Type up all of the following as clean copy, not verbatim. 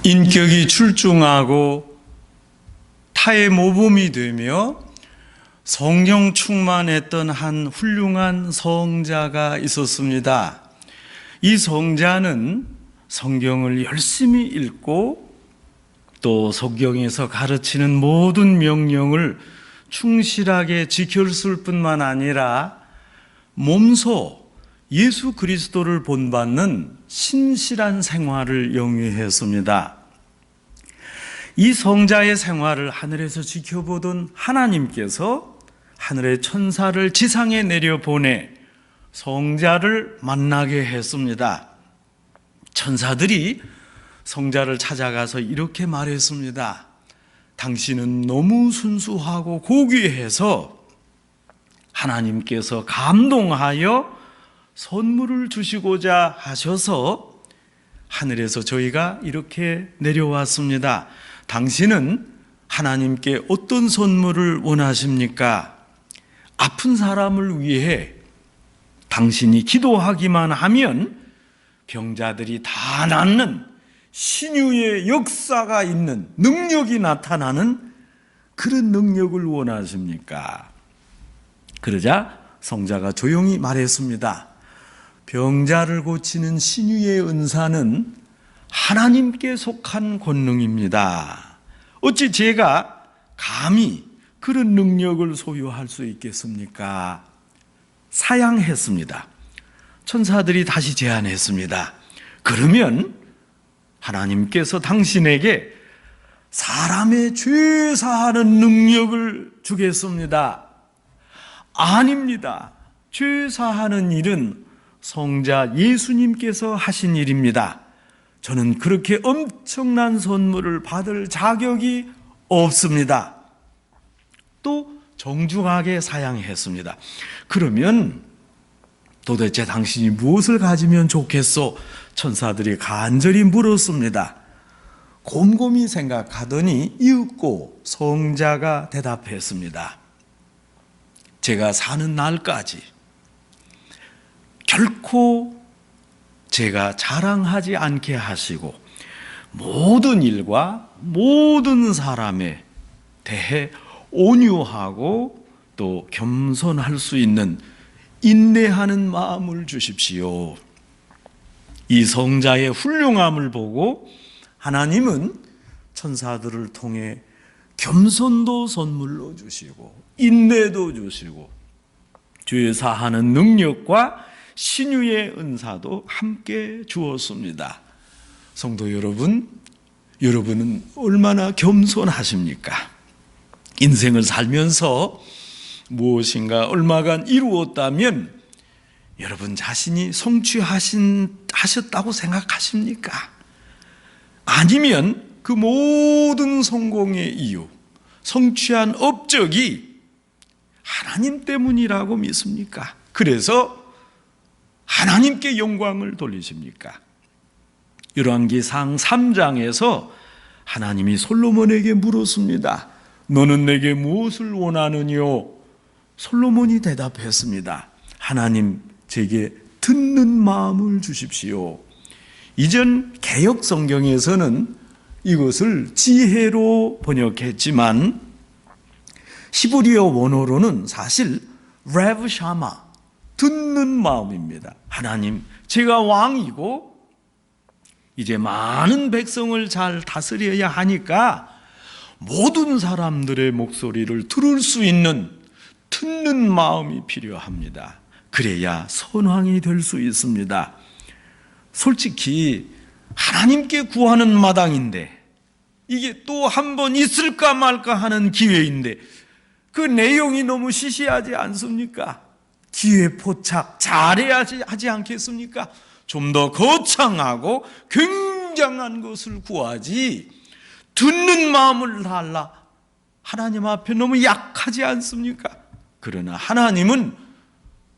인격이 출중하고 타의 모범이 되며 성령 충만했던 한 훌륭한 성자가 있었습니다. 이 성자는 성경을 열심히 읽고 또 성경에서 가르치는 모든 명령을 충실하게 지켰을 뿐만 아니라 몸소 예수 그리스도를 본받는 신실한 생활을 영위했습니다. 이 성자의 생활을 하늘에서 지켜보던 하나님께서 하늘의 천사를 지상에 내려보내 성자를 만나게 했습니다. 천사들이 성자를 찾아가서 이렇게 말했습니다. 당신은 너무 순수하고 고귀해서 하나님께서 감동하여 선물을 주시고자 하셔서 하늘에서 저희가 이렇게 내려왔습니다. 당신은 하나님께 어떤 선물을 원하십니까? 아픈 사람을 위해 당신이 기도하기만 하면 병자들이 다 낫는 신유의 역사가 있는 능력이 나타나는 그런 능력을 원하십니까? 그러자 성자가 조용히 말했습니다. 병자를 고치는 신유의 은사는 하나님께 속한 권능입니다. 어찌 제가 감히 그런 능력을 소유할 수 있겠습니까? 사양했습니다. 천사들이 다시 제안했습니다. 그러면 하나님께서 당신에게 사람의 죄 사하는 능력을 주겠습니다. 아닙니다. 죄 사하는 일은 성자 예수님께서 하신 일입니다. 저는 그렇게 엄청난 선물을 받을 자격이 없습니다. 또 정중하게 사양했습니다. 그러면 도대체 당신이 무엇을 가지면 좋겠소? 천사들이 간절히 물었습니다. 곰곰이 생각하더니 이윽고 성자가 대답했습니다. 제가 사는 날까지 결코 제가 자랑하지 않게 하시고 모든 일과 모든 사람에 대해 온유하고 또 겸손할 수 있는 인내하는 마음을 주십시오. 이 성자의 훌륭함을 보고 하나님은 천사들을 통해 겸손도 선물로 주시고 인내도 주시고 죄 사하는 능력과 신유의 은사도 함께 주었습니다. 성도 여러분, 여러분은 얼마나 겸손하십니까? 인생을 살면서 무엇인가 얼마간 이루었다면 여러분 자신이 성취하셨다고 생각하십니까? 아니면 그 모든 성공의 이유, 성취한 업적이 하나님 때문이라고 믿습니까? 그래서 하나님께 영광을 돌리십니까? 열왕기상 3장에서 하나님이 솔로몬에게 물었습니다. 너는 내게 무엇을 원하느뇨? 솔로몬이 대답했습니다. 하나님, 제게 듣는 마음을 주십시오. 이전 개역 성경에서는 이것을 지혜로 번역했지만 히브리어 원어로는 사실 레브 샤마, 듣는 마음입니다. 하나님, 제가 왕이고 이제 많은 백성을 잘 다스려야 하니까 모든 사람들의 목소리를 들을 수 있는 듣는 마음이 필요합니다. 그래야 선왕이 될 수 있습니다. 솔직히 하나님께 구하는 마당인데 이게 또 한 번 있을까 말까 하는 기회인데 그 내용이 너무 시시하지 않습니까? 기회 포착 잘해야 하지 않겠습니까? 좀 더 거창하고 굉장한 것을 구하지 듣는 마음을 달라 하나님 앞에 너무 약하지 않습니까? 그러나 하나님은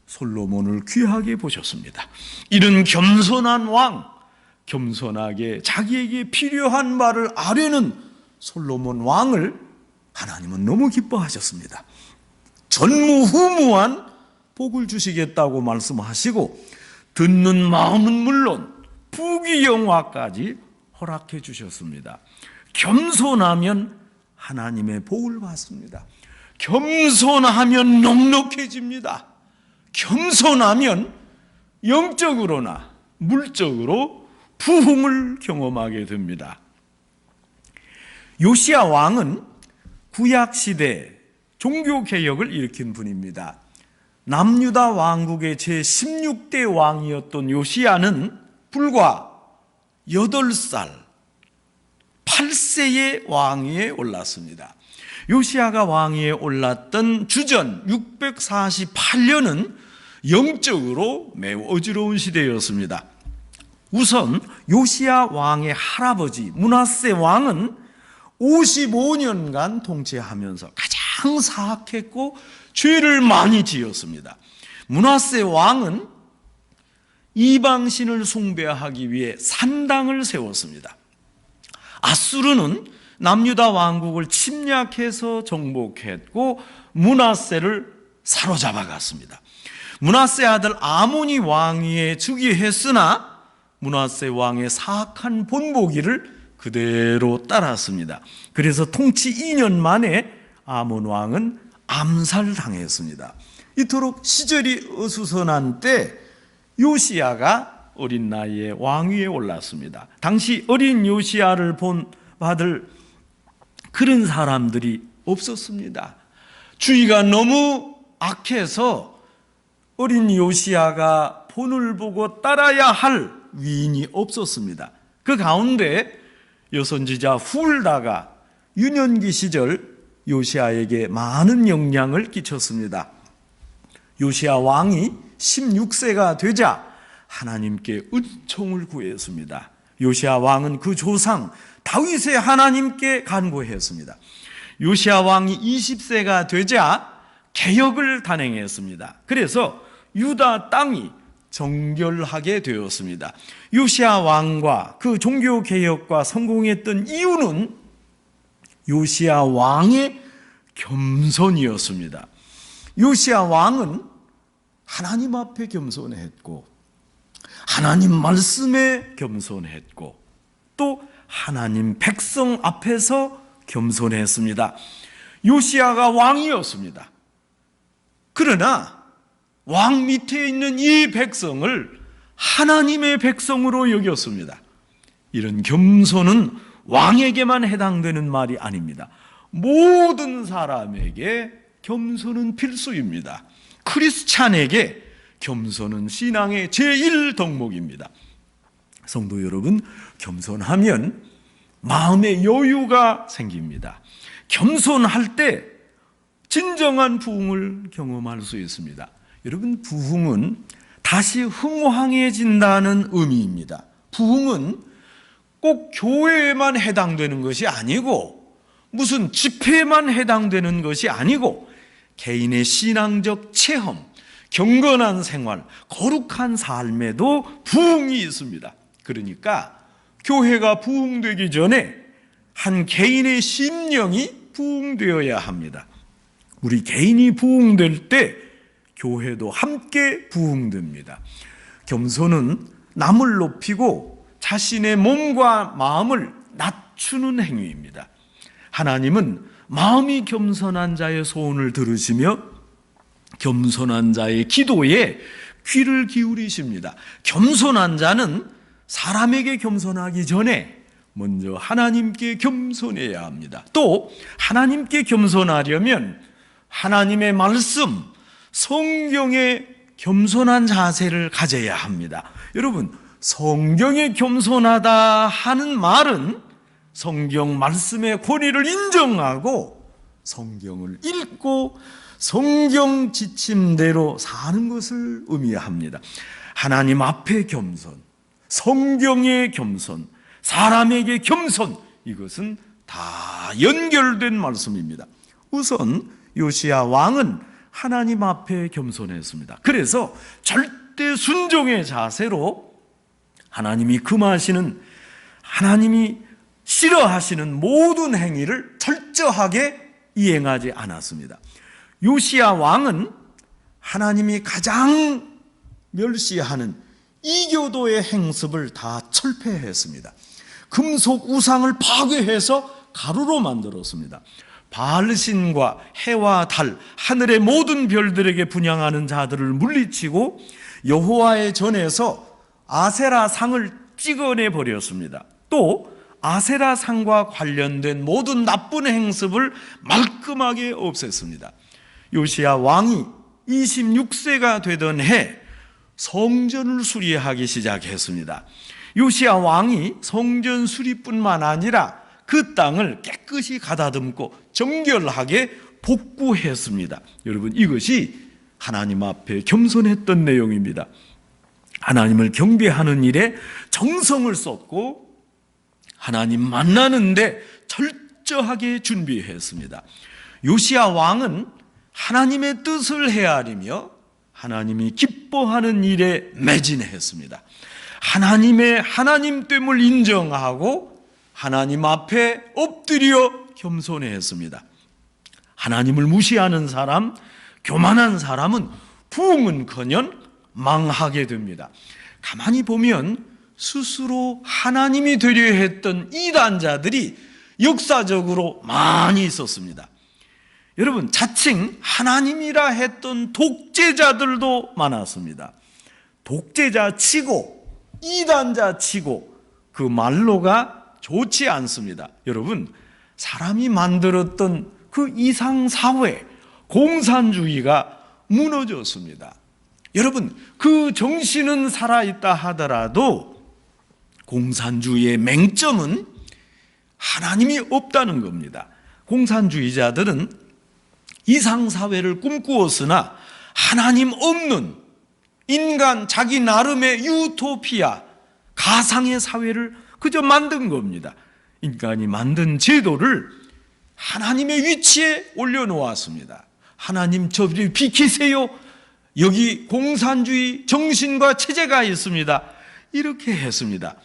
솔로몬을 귀하게 보셨습니다. 이런 겸손한 왕, 겸손하게 자기에게 필요한 말을 아뢰는 솔로몬 왕을 하나님은 너무 기뻐하셨습니다. 전무후무한 복을 주시겠다고 말씀하시고 듣는 마음은 물론 부귀영화까지 허락해 주셨습니다. 겸손하면 하나님의 복을 받습니다. 겸손하면 넉넉해집니다. 겸손하면 영적으로나 물적으로 부흥을 경험하게 됩니다. 요시야 왕은 구약시대 종교개혁을 일으킨 분입니다. 남유다 왕국의 제16대 왕이었던 요시야는 불과 8살, 8세의 왕위에 올랐습니다. 요시야가 왕위에 올랐던 주전 648년은 영적으로 매우 어지러운 시대였습니다. 우선 요시야 왕의 할아버지 므낫세 왕은 55년간 통치하면서 가장 사악했고 죄를 많이 지었습니다. 므낫세 왕은 이방신을 숭배하기 위해 산당을 세웠습니다. 아수르는 남유다 왕국을 침략해서 정복했고 므낫세를 사로잡아 갔습니다. 므낫세 아들 아몬이 왕위에 즉위했으나 므낫세 왕의 사악한 본보기를 그대로 따랐습니다. 그래서 통치 2년 만에 아몬 왕은 암살당했습니다. 이토록 시절이 어수선한 때 요시야가 어린 나이에 왕위에 올랐습니다. 당시 어린 요시야를 받을 그런 사람들이 없었습니다. 주의가 너무 악해서 어린 요시야가 본을 보고 따라야 할 위인이 없었습니다. 그 가운데 여선지자 훌다가 유년기 시절 요시야에게 많은 영향을 끼쳤습니다. 요시야 왕이 16세가 되자 하나님께 은총을 구했습니다. 요시야 왕은 그 조상 다윗의 하나님께 간구했습니다. 요시야 왕이 20세가 되자 개혁을 단행했습니다. 그래서 유다 땅이 정결하게 되었습니다. 요시야 왕과 그 종교 개혁과 성공했던 이유는 요시야 왕의 겸손이었습니다. 요시야 왕은 하나님 앞에 겸손했고 하나님 말씀에 겸손했고 또 하나님 백성 앞에서 겸손했습니다. 요시야가 왕이었습니다. 그러나 왕 밑에 있는 이 백성을 하나님의 백성으로 여겼습니다. 이런 겸손은 왕에게만 해당되는 말이 아닙니다. 모든 사람에게 겸손은 필수입니다. 크리스찬에게 겸손은 신앙의 제1덕목입니다. 성도 여러분, 겸손하면 마음의 여유가 생깁니다. 겸손할 때 진정한 부흥을 경험할 수 있습니다. 여러분, 부흥은 다시 흥왕해진다는 의미입니다. 부흥은 꼭 교회에만 해당되는 것이 아니고 무슨 집회에만 해당되는 것이 아니고 개인의 신앙적 체험, 경건한 생활, 거룩한 삶에도 부흥이 있습니다. 그러니까 교회가 부흥되기 전에 한 개인의 심령이 부흥되어야 합니다. 우리 개인이 부흥될 때 교회도 함께 부흥됩니다. 겸손은 남을 높이고 자신의 몸과 마음을 낮추는 행위입니다. 하나님은 마음이 겸손한 자의 소원을 들으시며 겸손한 자의 기도에 귀를 기울이십니다. 겸손한 자는 사람에게 겸손하기 전에 먼저 하나님께 겸손해야 합니다. 또 하나님께 겸손하려면 하나님의 말씀, 성경에 겸손한 자세를 가져야 합니다. 여러분, 성경에 겸손하다 하는 말은 성경 말씀의 권위를 인정하고 성경을 읽고 성경 지침대로 사는 것을 의미합니다. 하나님 앞에 겸손, 성경의 겸손, 사람에게 겸손, 이것은 다 연결된 말씀입니다. 우선 요시야 왕은 하나님 앞에 겸손했습니다. 그래서 절대 순종의 자세로 하나님이 금하시는, 하나님이 싫어하시는 모든 행위를 철저하게 이행하지 않았습니다. 요시야 왕은 하나님이 가장 멸시하는 이교도의 행습을 다 철폐했습니다. 금속 우상을 파괴해서 가루로 만들었습니다. 바알신과 해와 달, 하늘의 모든 별들에게 분향하는 자들을 물리치고 여호와의 전에서 아세라 상을 찍어내 버렸습니다. 또 아세라 상과 관련된 모든 나쁜 행습을 말끔하게 없앴습니다. 요시야 왕이 26세가 되던 해 성전을 수리하기 시작했습니다. 요시야 왕이 성전 수리뿐만 아니라 그 땅을 깨끗이 가다듬고 정결하게 복구했습니다. 여러분, 이것이 하나님 앞에 겸손했던 내용입니다. 하나님을 경배하는 일에 정성을 쏟고 하나님 만나는데 철저하게 준비했습니다. 요시야 왕은 하나님의 뜻을 헤아리며 하나님이 기뻐하는 일에 매진했습니다. 하나님의 하나님됨을 인정하고 하나님 앞에 엎드려 겸손했습니다. 하나님을 무시하는 사람, 교만한 사람은 부흥은커녕 망하게 됩니다. 가만히 보면 스스로 하나님이 되려 했던 이단자들이 역사적으로 많이 있었습니다. 여러분, 자칭 하나님이라 했던 독재자들도 많았습니다. 독재자 치고 이단자 치고 그 말로가 좋지 않습니다. 여러분, 사람이 만들었던 그 이상사회, 공산주의가 무너졌습니다. 여러분, 그 정신은 살아있다 하더라도 공산주의의 맹점은 하나님이 없다는 겁니다. 공산주의자들은 이상사회를 꿈꾸었으나 하나님 없는 인간 자기 나름의 유토피아, 가상의 사회를 그저 만든 겁니다. 인간이 만든 제도를 하나님의 위치에 올려놓았습니다. 하나님 저를 비키세요. 여기 공산주의 정신과 체제가 있습니다. 이렇게 했습니다.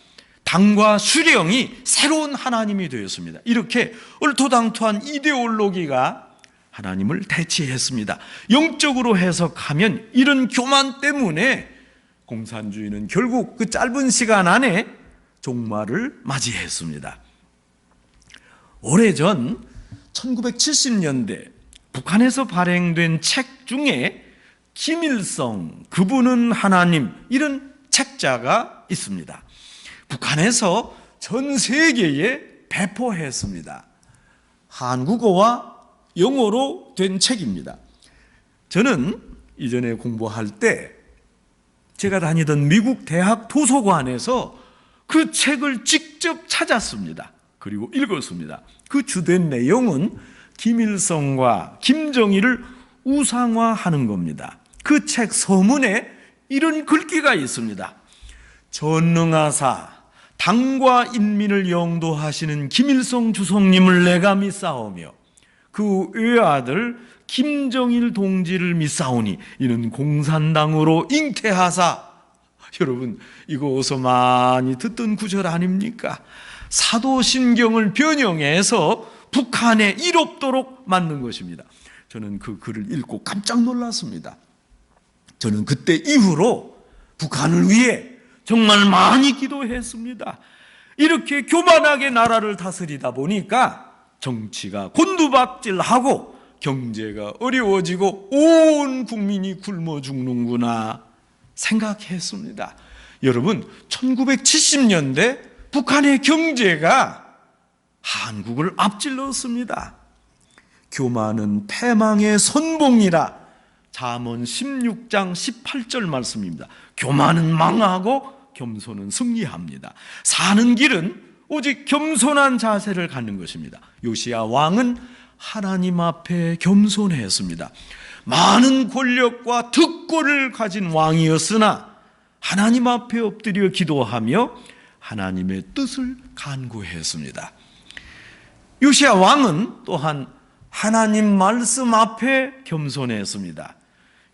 당과 수령이 새로운 하나님이 되었습니다. 이렇게 얼토당토한 이데올로기가 하나님을 대체했습니다. 영적으로 해석하면 이런 교만 때문에 공산주의는 결국 그 짧은 시간 안에 종말을 맞이했습니다. 오래전 1970년대 북한에서 발행된 책 중에 김일성, 그분은 하나님, 이런 책자가 있습니다. 북한에서 전 세계에 배포했습니다. 한국어와 영어로 된 책입니다. 저는 이전에 공부할 때 제가 다니던 미국 대학 도서관에서 그 책을 직접 찾았습니다. 그리고 읽었습니다. 그 주된 내용은 김일성과 김정일을 우상화하는 겁니다. 그 책 서문에 이런 글귀가 있습니다. 전능하사 당과 인민을 영도하시는 김일성 주석님을 내가 믿사오며 그 외아들 김정일 동지를 믿사오니 이는 공산당으로 잉태하사. 여러분, 이거 어서 많이 듣던 구절 아닙니까? 사도신경을 변형해서 북한에 이롭도록 만든 것입니다. 저는 그 글을 읽고 깜짝 놀랐습니다. 저는 그때 이후로 북한을 위해 정말 많이 기도했습니다. 이렇게 교만하게 나라를 다스리다 보니까 정치가 곤두박질하고 경제가 어려워지고 온 국민이 굶어 죽는구나 생각했습니다. 여러분, 1970년대 북한의 경제가 한국을 앞질렀습니다. 교만은 패망의 선봉이라 잠언 16장 18절 말씀입니다. 교만은 망하고 겸손은 승리합니다. 사는 길은 오직 겸손한 자세를 갖는 것입니다. 요시야 왕은 하나님 앞에 겸손했습니다. 많은 권력과 특권을 가진 왕이었으나 하나님 앞에 엎드려 기도하며 하나님의 뜻을 간구했습니다. 요시야 왕은 또한 하나님 말씀 앞에 겸손했습니다.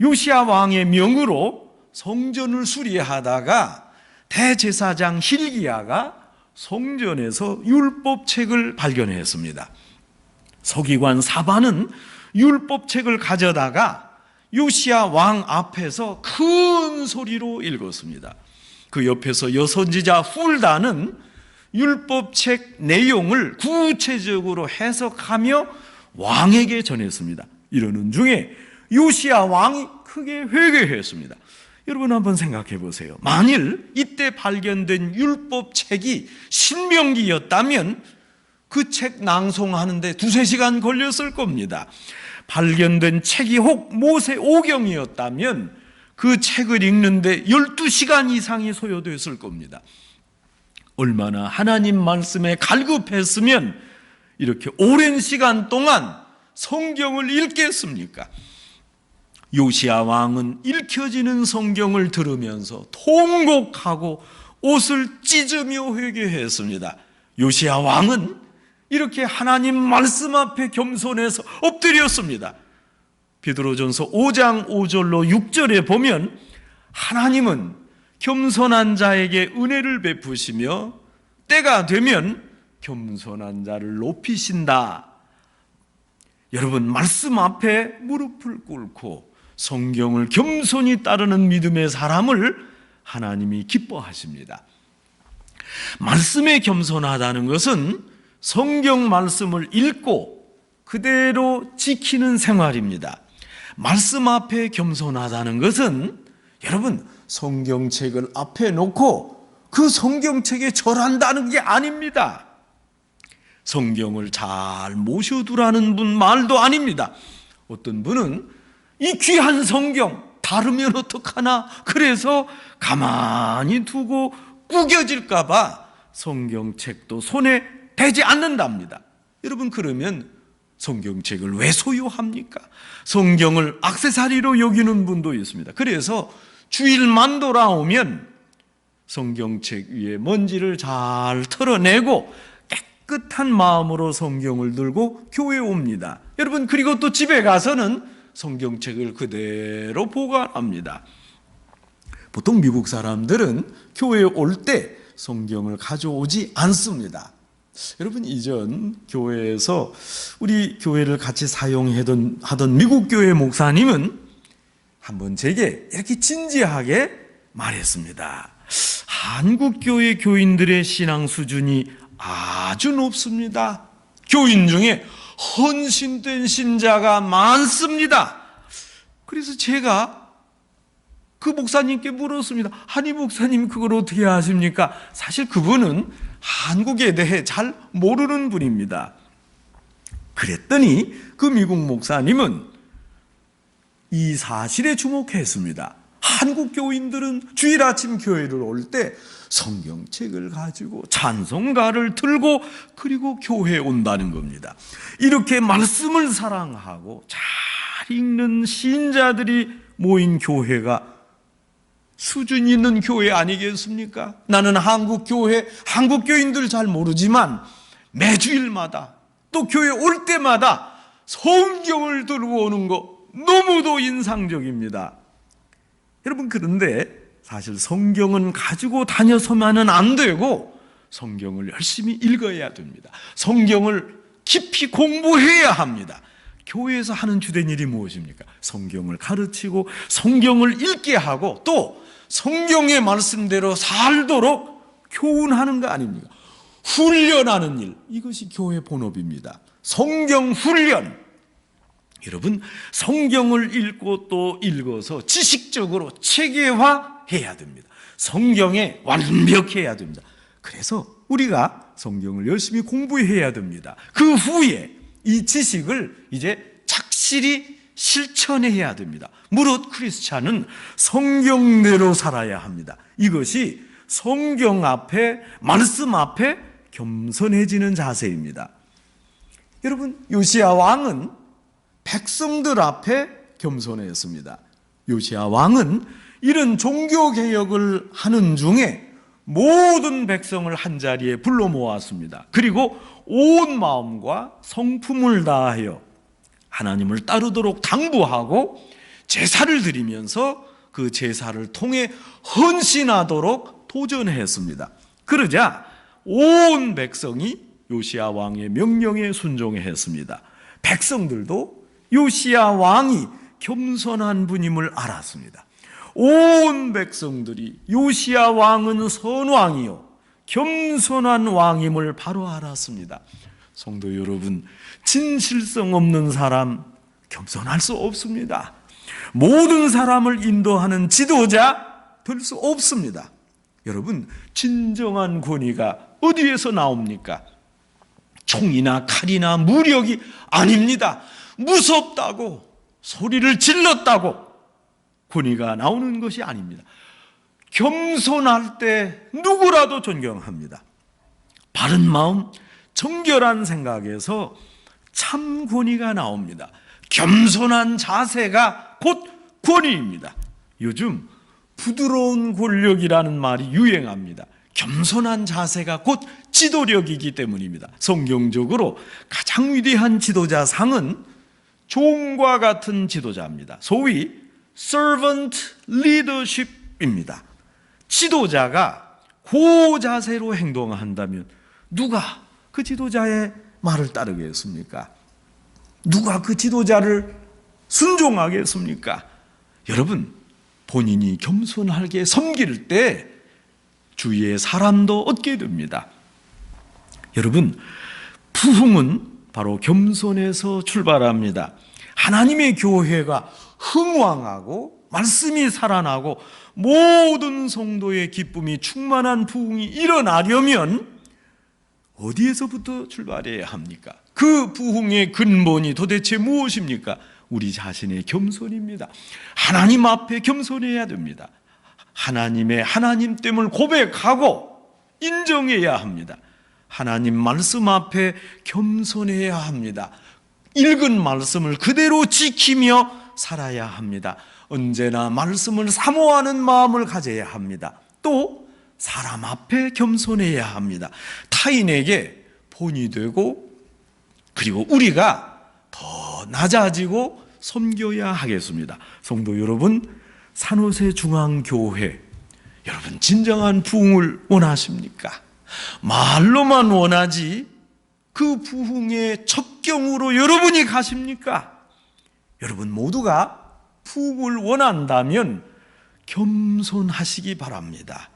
요시야 왕의 명으로 성전을 수리하다가 대제사장 hil기야가 성전에서 율법책을 발견했습니다. 서기관 사반은 율법책을 가져다가 요시야 왕 앞에서 큰 소리로 읽었습니다. 그 옆에서 여선지자 훌다는 율법책 내용을 구체적으로 해석하며 왕에게 전했습니다. 이러는 중에 요시야 왕이 크게 회개했습니다. 여러분 한번 생각해 보세요. 만일 이때 발견된 율법책이 신명기였다면 그 책 낭송하는데 2-3시간 걸렸을 겁니다. 발견된 책이 혹 모세오경이었다면 그 책을 읽는데 12시간 이상이 소요됐을 겁니다. 얼마나 하나님 말씀에 갈급했으면 이렇게 오랜 시간 동안 성경을 읽겠습니까? 요시야 왕은 읽혀지는 성경을 들으면서 통곡하고 옷을 찢으며 회개했습니다. 요시야 왕은 이렇게 하나님 말씀 앞에 겸손해서 엎드렸습니다. 베드로전서 5장 5절로 6절에 보면 하나님은 겸손한 자에게 은혜를 베푸시며 때가 되면 겸손한 자를 높이신다. 여러분, 말씀 앞에 무릎을 꿇고 성경을 겸손히 따르는 믿음의 사람을 하나님이 기뻐하십니다. 말씀에 겸손하다는 것은 성경 말씀을 읽고 그대로 지키는 생활입니다. 말씀 앞에 겸손하다는 것은 여러분, 성경책을 앞에 놓고 그 성경책에 절한다는 게 아닙니다. 성경을 잘 모셔두라는 분 말도 아닙니다. 어떤 분은 이 귀한 성경 다루면 어떡하나, 그래서 가만히 두고 구겨질까 봐 성경책도 손에 대지 않는답니다. 여러분, 그러면 성경책을 왜 소유합니까? 성경을 액세서리로 여기는 분도 있습니다. 그래서 주일만 돌아오면 성경책 위에 먼지를 잘 털어내고 깨끗한 마음으로 성경을 들고 교회에 옵니다. 여러분, 그리고 또 집에 가서는 성경책을 그대로 보관합니다. 보통 미국 사람들은 교회에 올 때 성경을 가져오지 않습니다. 여러분, 이전 교회에서 우리 교회를 같이 사용하던 미국 교회 목사님은 한번 제게 이렇게 진지하게 말했습니다. 한국 교회 교인들의 신앙 수준이 아주 높습니다. 교인 중에 헌신된 신자가 많습니다. 그래서 제가 그 목사님께 물었습니다. 아니, 목사님, 그걸 어떻게 아십니까? 사실 그분은 한국에 대해 잘 모르는 분입니다. 그랬더니 그 미국 목사님은 이 사실에 주목했습니다. 한국 교인들은 주일 아침 교회를 올 때 성경책을 가지고 찬송가를 들고 그리고 교회에 온다는 겁니다. 이렇게 말씀을 사랑하고 잘 읽는 신자들이 모인 교회가 수준 있는 교회 아니겠습니까? 나는 한국 교회, 한국 교인들 잘 모르지만 매주일마다 또 교회 올 때마다 성경을 들고 오는 거 너무도 인상적입니다. 여러분, 그런데 사실 성경은 가지고 다녀서만은 안 되고 성경을 열심히 읽어야 됩니다. 성경을 깊이 공부해야 합니다. 교회에서 하는 주된 일이 무엇입니까? 성경을 가르치고 성경을 읽게 하고 또 성경의 말씀대로 살도록 교훈하는 거 아닙니까? 훈련하는 일, 이것이 교회 본업입니다. 성경 훈련. 여러분, 성경을 읽고 또 읽어서 지식적으로 체계화해야 됩니다. 성경에 완벽해야 됩니다. 그래서 우리가 성경을 열심히 공부해야 됩니다. 그 후에 이 지식을 이제 착실히 실천해야 됩니다. 무릇 크리스찬은 성경대로 살아야 합니다. 이것이 성경 앞에, 말씀 앞에 겸손해지는 자세입니다. 여러분, 요시야 왕은 백성들 앞에 겸손했습니다. 요시야 왕은 이런 종교개혁을 하는 중에 모든 백성을 한자리에 불러 모았습니다. 그리고 온 마음과 성품을 다하여 하나님을 따르도록 당부하고 제사를 드리면서 그 제사를 통해 헌신하도록 도전했습니다. 그러자 온 백성이 요시야 왕의 명령에 순종했습니다. 백성들도 요시야 왕이 겸손한 분임을 알았습니다. 온 백성들이 요시야 왕은 선왕이요 겸손한 왕임을 바로 알았습니다. 성도 여러분, 진실성 없는 사람 겸손할 수 없습니다. 모든 사람을 인도하는 지도자 될 수 없습니다. 여러분, 진정한 권위가 어디에서 나옵니까? 총이나 칼이나 무력이 아닙니다. 무섭다고 소리를 질렀다고 권위가 나오는 것이 아닙니다. 겸손할 때 누구라도 존경합니다. 바른 마음, 정결한 생각에서 참 권위가 나옵니다. 겸손한 자세가 곧 권위입니다. 요즘 부드러운 권력이라는 말이 유행합니다. 겸손한 자세가 곧 지도력이기 때문입니다. 성경적으로 가장 위대한 지도자상은 종과 같은 지도자입니다. 소위 servant leadership입니다. 지도자가 그 자세로 행동한다면 누가 그 지도자의 말을 따르겠습니까? 누가 그 지도자를 순종하겠습니까? 여러분, 본인이 겸손하게 섬길 때 주위의 사람도 얻게 됩니다. 여러분, 부흥은 바로 겸손에서 출발합니다. 하나님의 교회가 흥왕하고 말씀이 살아나고 모든 성도의 기쁨이 충만한 부흥이 일어나려면 어디에서부터 출발해야 합니까? 그 부흥의 근본이 도대체 무엇입니까? 우리 자신의 겸손입니다. 하나님 앞에 겸손해야 됩니다. 하나님의 하나님됨을 고백하고 인정해야 합니다. 하나님 말씀 앞에 겸손해야 합니다. 읽은 말씀을 그대로 지키며 살아야 합니다. 언제나 말씀을 사모하는 마음을 가져야 합니다. 또 사람 앞에 겸손해야 합니다. 타인에게 본이 되고 그리고 우리가 더 낮아지고 섬겨야 하겠습니다. 성도 여러분, 산호세 중앙교회, 여러분 진정한 부흥을 원하십니까? 말로만 원하지 그 부흥의 첩경으로 여러분이 가십니까? 여러분 모두가 부흥을 원한다면 겸손하시기 바랍니다.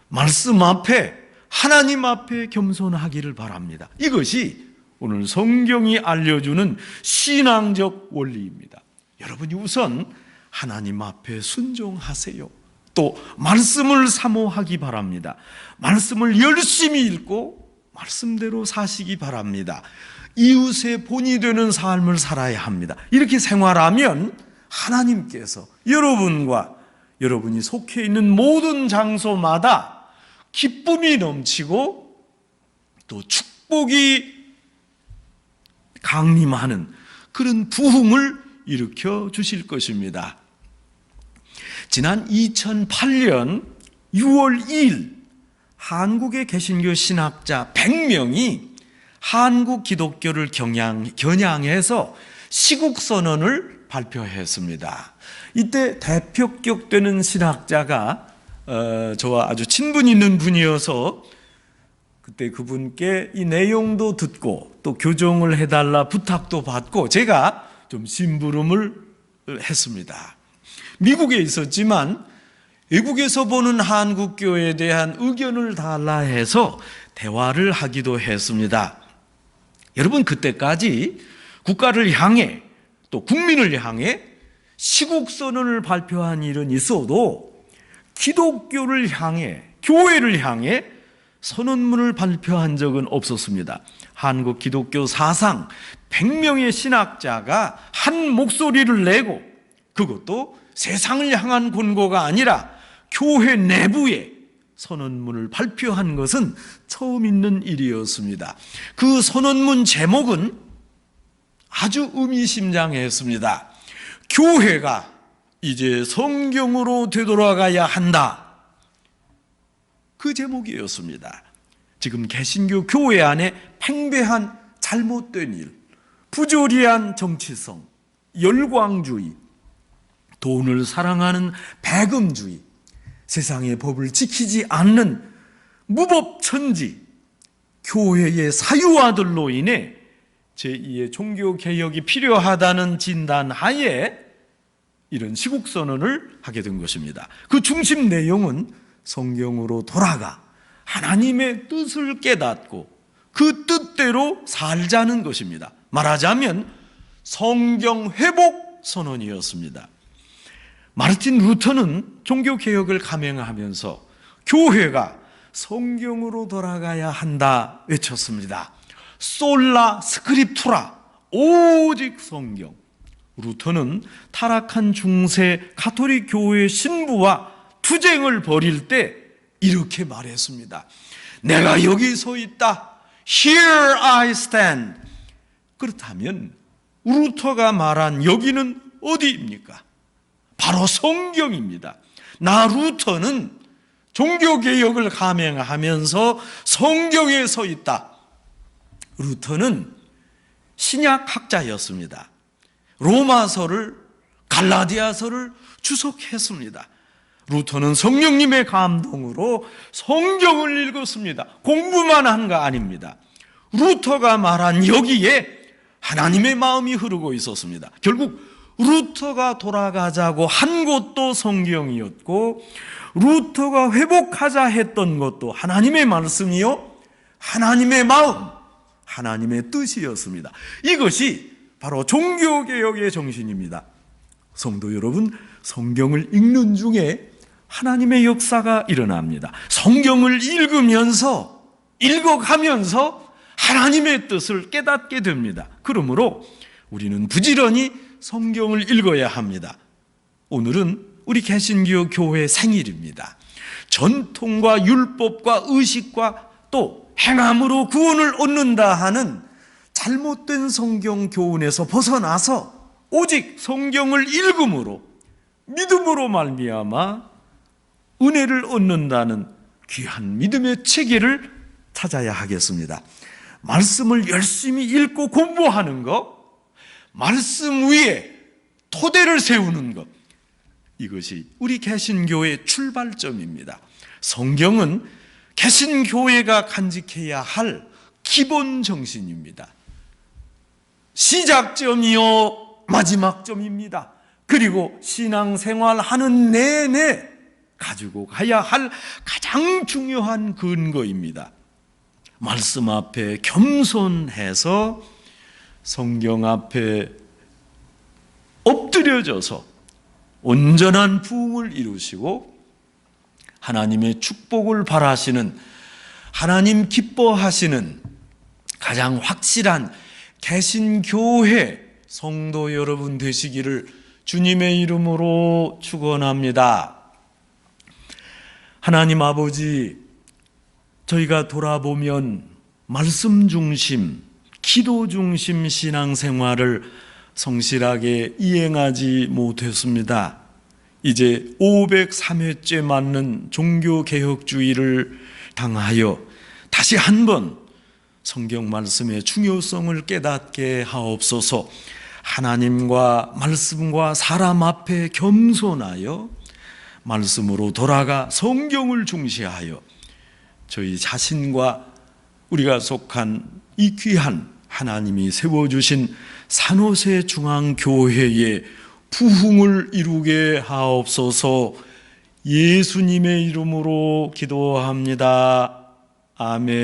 말씀 앞에, 하나님 앞에 겸손하기를 바랍니다. 이것이 오늘 성경이 알려주는 신앙적 원리입니다. 여러분이 우선 하나님 앞에 순종하세요. 또 말씀을 사모하기 바랍니다. 말씀을 열심히 읽고 말씀대로 사시기 바랍니다. 이웃의 본이 되는 삶을 살아야 합니다. 이렇게 생활하면 하나님께서 여러분과 여러분이 속해 있는 모든 장소마다 기쁨이 넘치고 또 축복이 강림하는 그런 부흥을 일으켜 주실 것입니다. 지난 2008년 6월 2일 한국의 개신교 신학자 100명이 한국 기독교를 겨냥해서 시국선언을 발표했습니다. 이때 대표격되는 신학자가 저와 아주 친분 있는 분이어서 그때 그분께 이 내용도 듣고 또 교정을 해달라 부탁도 받고 제가 좀 심부름을 했습니다. 미국에 있었지만 외국에서 보는 한국교회에 대한 의견을 달라 해서 대화를 하기도 했습니다. 여러분, 그때까지 국가를 향해 또 국민을 향해 시국선언을 발표한 일은 있어도 기독교를 향해, 교회를 향해 선언문을 발표한 적은 없었습니다. 한국 기독교 사상 100명의 신학자가 한 목소리를 내고, 그것도 세상을 향한 권고가 아니라 교회 내부에 선언문을 발표한 것은 처음 있는 일이었습니다. 그 선언문 제목은 아주 의미심장했습니다. 교회가 이제 성경으로 되돌아가야 한다. 그 제목이었습니다. 지금 개신교 교회 안에 팽배한 잘못된 일, 부조리한 정치성, 열광주의, 돈을 사랑하는 배금주의, 세상의 법을 지키지 않는 무법천지, 교회의 사유화들로 인해 제2의 종교개혁이 필요하다는 진단하에 이런 시국선언을 하게 된 것입니다. 그 중심 내용은 성경으로 돌아가 하나님의 뜻을 깨닫고 그 뜻대로 살자는 것입니다. 말하자면 성경 회복 선언이었습니다. 마르틴 루터는 종교개혁을 감행하면서 교회가 성경으로 돌아가야 한다 외쳤습니다. 솔라 스크립투라, 오직 성경. 루터는 타락한 중세 가톨릭 교회의 신부와 투쟁을 벌일 때 이렇게 말했습니다. 내가 여기 서 있다. Here I stand. 그렇다면 루터가 말한 여기는 어디입니까? 바로 성경입니다. 나 루터는 종교개혁을 감행하면서 성경에 서 있다. 루터는 신약학자였습니다. 로마서를, 갈라디아서를 주석했습니다. 루터는 성령님의 감동으로 성경을 읽었습니다. 공부만 한 거 아닙니다. 루터가 말한 여기에 하나님의 마음이 흐르고 있었습니다. 결국 루터가 돌아가자고 한 것도 성경이었고, 루터가 회복하자 했던 것도 하나님의 말씀이요, 하나님의 마음, 하나님의 뜻이었습니다. 이것이 바로 종교개혁의 정신입니다. 성도 여러분, 성경을 읽는 중에 하나님의 역사가 일어납니다. 성경을 읽어가면서 하나님의 뜻을 깨닫게 됩니다. 그러므로 우리는 부지런히 성경을 읽어야 합니다. 오늘은 우리 개신교 교회 생일입니다. 전통과 율법과 의식과 또 행함으로 구원을 얻는다 하는 잘못된 성경 교훈에서 벗어나서 오직 성경을 읽음으로, 믿음으로 말미암아 은혜를 얻는다는 귀한 믿음의 체계를 찾아야 하겠습니다. 말씀을 열심히 읽고 공부하는 것, 말씀 위에 토대를 세우는 것, 이것이 우리 개신교의 출발점입니다. 성경은 개신교회가 간직해야 할 기본 정신입니다. 시작점이요 마지막점입니다. 그리고 신앙생활 하는 내내 가지고 가야 할 가장 중요한 근거입니다. 말씀 앞에 겸손해서 성경 앞에 엎드려져서 온전한 부흥을 이루시고 하나님의 축복을 바라시는, 하나님 기뻐하시는 가장 확실한 개신교회 성도 여러분 되시기를 주님의 이름으로 축원합니다. 하나님 아버지, 저희가 돌아보면 말씀 중심, 기도 중심 신앙생활을 성실하게 이행하지 못했습니다. 이제 503회째 맞는 종교개혁주의를 당하여 다시 한번 성경 말씀의 중요성을 깨닫게 하옵소서. 하나님과 말씀과 사람 앞에 겸손하여 말씀으로 돌아가 성경을 중시하여 저희 자신과 우리가 속한 이 귀한 하나님이 세워주신 산호세 중앙교회의 부흥을 이루게 하옵소서. 예수님의 이름으로 기도합니다. 아멘.